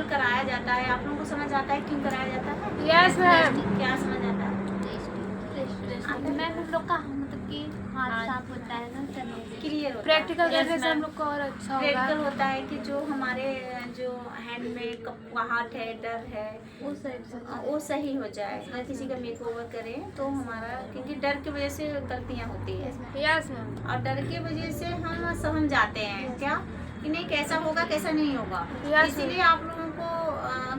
कराया जाता है, आप लोगों को समझ आता है क्यों कराया जाता है? Yes ma'am. क्या समझ आता है? मैम हम लोग का मतलब कि हाथ साफ होता है ना, चलने क्लियर होता है। प्रैक्टिकल Yes, करने से हम ma'am। लोग को और अच्छा होगा। प्रैक्टिकल होता है कि जो हमारे जो हैंड में हार्ट है, डर है, वो सही हो जाए। अगर किसी का मेक ओवर करें तो हमारा, क्योंकि डर की वजह से गलतियाँ होती है यस मैम। और डर की वजह से हम सहम जाते हैं क्या कि नहीं कैसा होगा कैसा नहीं होगा। Yes, इसीलिए आप लोगों को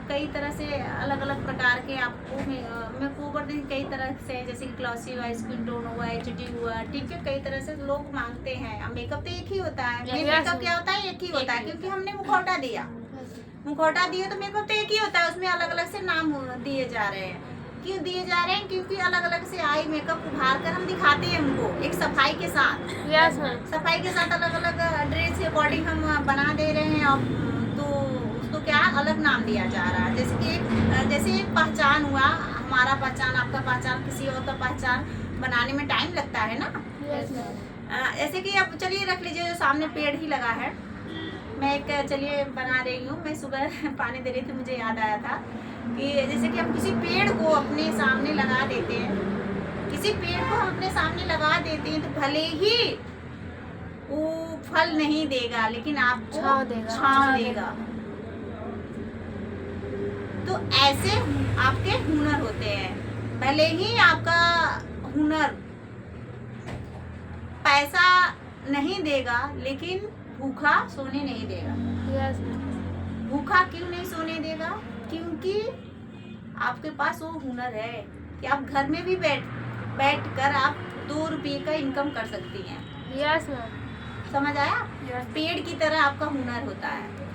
कई तरह से अलग अलग प्रकार के आपको मेक ओवर कई तरह से, जैसे कि ग्लॉसी हुआ, स्किन टोन हुआ, एचडी हुआ, ठीक है, कई तरह से लोग मांगते हैं। अब मेकअप तो एक ही होता है, Yes, मेकअप क्या होता है, एक ही होता है, क्योंकि हमने मुखौटा दिया, मुखौटा दिया तो मेकअप तो एक ही होता है, उसमें अलग अलग से नाम दिए जा रहे हैं। क्यों दिए जा रहे हैं? क्योंकि अलग अलग से आई मेकअप उभार कर हम दिखाते हैं उनको एक सफाई के साथ। Yes ma'am. सफाई के साथ अलग अलग ड्रेस के अकॉर्डिंग हम बना दे रहे हैं और तो उसको क्या अलग नाम दिया जा रहा है। जैसे एक पहचान हुआ, हमारा पहचान, आपका पहचान, किसी और का पहचान बनाने में टाइम लगता है ना। Yes ma'am. ऐसे कि अब चलिए रख लीजिए, जो सामने पेड़ ही लगा है, मैं एक चलिए बना रही हूँ। मैं सुबह पानी दे रही थी, मुझे याद आया था कि जैसे कि हम किसी पेड़ को अपने सामने लगा देते हैं, किसी पेड़ को हम अपने सामने लगा देते हैं तो भले ही वो फल नहीं देगा लेकिन आपको छांव देगा। तो ऐसे आपके हुनर होते हैं। भले ही आपका हुनर पैसा नहीं देगा लेकिन भूखा सोने नहीं देगा। Yes ma'am. भूखा क्यों नहीं सोने देगा? क्योंकि आपके पास वो हुनर है कि आप घर में भी बैठ कर आप 2 रुपये का इनकम कर सकती हैं। Yes ma'am. समझ आया? पेड़ की तरह आपका हुनर होता है।